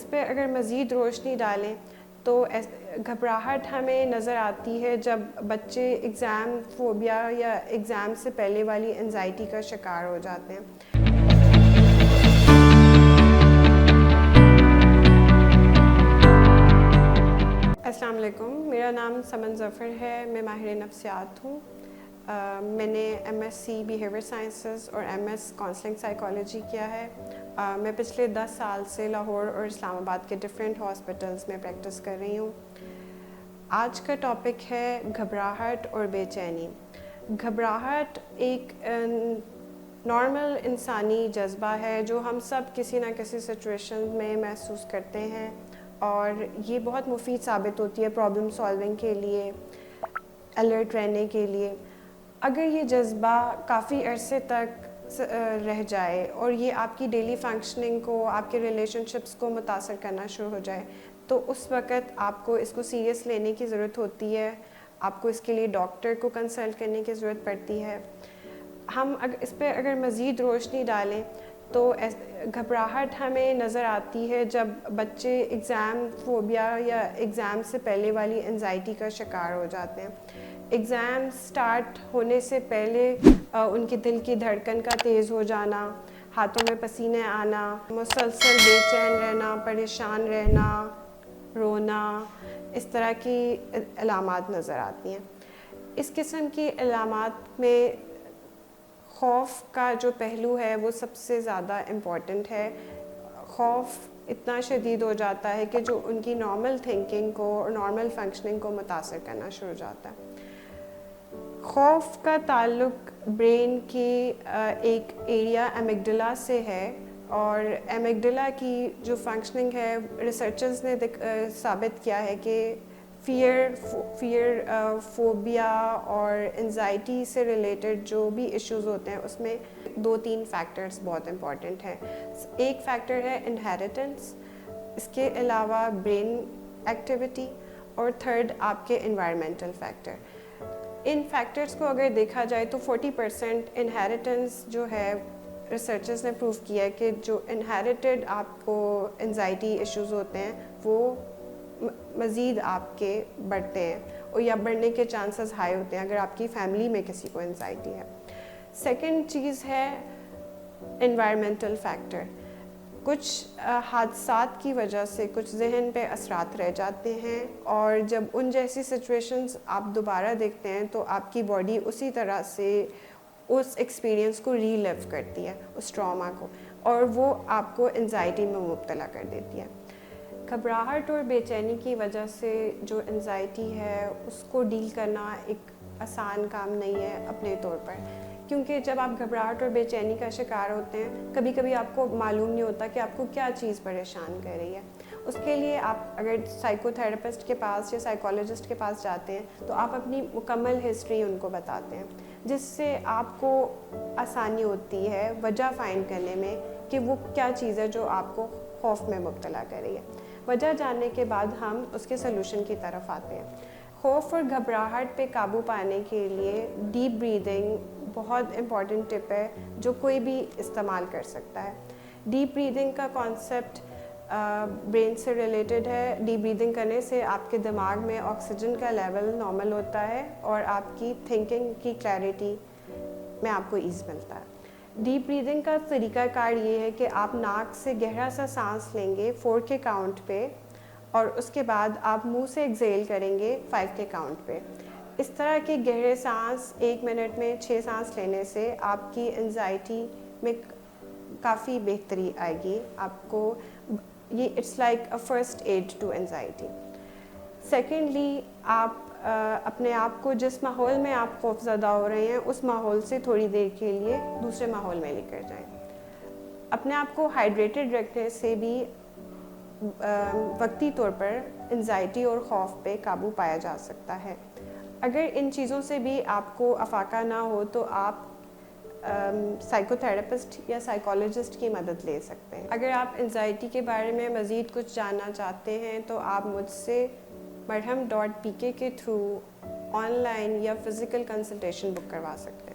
پہ اگر مزید روشنی ڈالیں تو گھبراہٹ ہمیں نظر آتی ہے جب بچے ایگزام فوبیا یا ایگزام سے پہلے والی انزائٹی کا شکار ہو جاتے ہیں۔ السلام علیکم، میرا نام سمن ظفر ہے، میں ماہر نفسیات ہوں۔ میں نے M S C behaviour sciences اور ایم ایس کاؤنسلنگ سائیکالوجی کیا ہے۔ میں پچھلے 10 سال سے لاہور اور اسلام آباد کے ڈفرینٹ ہاسپٹلز میں پریکٹس کر رہی ہوں۔ آج کا ٹاپک ہے گھبراہٹ اور بے چینی۔ گھبراہٹ ایک نارمل انسانی جذبہ ہے جو ہم سب کسی نہ کسی سچویشن میں محسوس کرتے ہیں، اور یہ بہت مفید ثابت ہوتی ہے پرابلم سالونگ کے لیے، الرٹ رہنے کے لیے۔ اگر یہ جذبہ کافی عرصے تک رہ جائے اور یہ آپ کی ڈیلی فنکشننگ کو، آپ کے ریلیشن شپس کو متاثر کرنا شروع ہو جائے، تو اس وقت آپ کو اس کو سیریس لینے کی ضرورت ہوتی ہے، آپ کو اس کے لیے ڈاکٹر کو کنسلٹ کرنے کی ضرورت پڑتی ہے۔ ہم اس پہ اگر مزید روشنی ڈالیں تو گھبراہٹ ہمیں نظر آتی ہے جب بچے ایگزام فوبیا یا ایگزام سے پہلے والی انزائٹی کا شکار ہو جاتے ہیں۔ ایگزام سٹارٹ ہونے سے پہلے ان کے دل کی دھڑکن کا تیز ہو جانا، ہاتھوں میں پسینے آنا، مسلسل بے چین رہنا، پریشان رہنا، رونا، اس طرح کی علامات نظر آتی ہیں۔ اس قسم کی علامات میں خوف کا جو پہلو ہے وہ سب سے زیادہ امپورٹنٹ ہے۔ خوف اتنا شدید ہو جاتا ہے کہ جو ان کی نارمل تھنکنگ کو اور نارمل فنکشننگ کو متاثر کرنا شروع ہو جاتا ہے۔ خوف کا تعلق برین کی ایک ایریا ایمگڈلا سے ہے، اور ایمگڈلا کی جو فنکشننگ ہے، ریسرچرز نے ثابت کیا ہے کہ فیئر، فوبیا اور انزائٹی سے ریلیٹڈ جو بھی ایشوز ہوتے ہیں اس میں 2-3 فیکٹرز بہت امپورٹنٹ ہیں۔ ایک فیکٹر ہے انہیریٹنس، اس کے علاوہ برین ایکٹیویٹی، اور تھرڈ آپ کے انوائرمنٹل فیکٹر۔ ان فیکٹرز کو اگر دیکھا جائے تو 40% انہیریٹنس جو ہے، ریسرچرز نے پروف کیا ہے کہ جو انہیریٹڈ آپ کو انزائٹی ایشوز ہوتے ہیں وہ مزید آپ کے بڑھتے ہیں، اور یا بڑھنے کے چانسز ہائی ہوتے ہیں اگر آپ کی فیملی میں کسی کو انزائٹی ہے۔ سیکنڈ چیز ہے انوائرمنٹل فیکٹر۔ کچھ حادثات کی وجہ سے کچھ ذہن پہ اثرات رہ جاتے ہیں، اور جب ان جیسی سچویشنز آپ دوبارہ دیکھتے ہیں تو آپ کی باڈی اسی طرح سے اس ایکسپیرینس کو ری لیو کرتی ہے، اس ٹراما کو، اور وہ آپ کو انزائٹی میں مبتلا کر دیتی ہے۔ گھبراہٹ اور بے چینی کی وجہ سے جو انزائٹی ہے اس کو ڈیل کرنا ایک آسان کام نہیں ہے اپنے طور پر، کیونکہ جب آپ گھبراہٹ اور بے چینی کا شکار ہوتے ہیں، کبھی کبھی آپ کو معلوم نہیں ہوتا کہ آپ کو کیا چیز پریشان کر رہی ہے۔ اس کے لیے آپ اگر سائیکو تھراپسٹ کے پاس یا سائیکالوجسٹ کے پاس جاتے ہیں تو آپ اپنی مکمل ہسٹری ان کو بتاتے ہیں، جس سے آپ کو آسانی ہوتی ہے وجہ فائنڈ کرنے میں کہ وہ کیا چیز ہے جو آپ کو خوف میں مبتلا کر رہی ہے۔ وجہ جاننے کے بعد ہم اس کے سلوشن کی طرف آتے ہیں۔ خوف اور گھبراہٹ پہ قابو پانے کے لیے ڈیپ بریدنگ بہت امپورٹنٹ ٹپ ہے جو کوئی بھی استعمال کر سکتا ہے۔ ڈیپ بریدنگ کا کانسیپٹ برین سے ریلیٹڈ ہے۔ ڈیپ بریدنگ کرنے سے آپ کے دماغ میں آکسیجن کا لیول نارمل ہوتا ہے، اور آپ کی تھنکنگ کی کلیئرٹی میں آپ کو ایز ملتا ہے۔ ڈیپ بریدنگ کا طریقہ کار یہ ہے کہ آپ ناک سے گہرا سا سانس لیں گے 4 کے کاؤنٹ پہ، اور اس کے بعد آپ منہ سے ایکسہیل کریں گے 5 کے کاؤنٹ پہ۔ اس طرح کے گہرے سانس 1 منٹ میں 6 سانس لینے سے آپ کی انزائٹی میں کافی بہتری آئے گی۔ آپ کو یہ it's like a first aid to anxiety. Secondly, آپ اپنے آپ کو جس ماحول میں آپ خوف زدہ ہو رہے ہیں اس ماحول سے تھوڑی دیر کے لیے دوسرے ماحول میں لے کر جائیں۔ اپنے آپ کو ہائیڈریٹڈ رکھنے سے بھی وقتی طور پر انزائٹی اور خوف پہ قابو پایا جا سکتا ہے۔ اگر ان چیزوں سے بھی آپ کو افاقہ نہ ہو تو آپ سائیکو تھراپسٹ یا سائیکالوجسٹ کی مدد لے سکتے ہیں۔ اگر آپ انزائٹی کے بارے میں مزید کچھ جاننا چاہتے ہیں تو آپ مجھ سے marham.pk کے تھرو آن لائن یا فزیکل کنسلٹیشن بک کروا سکتے ہیں۔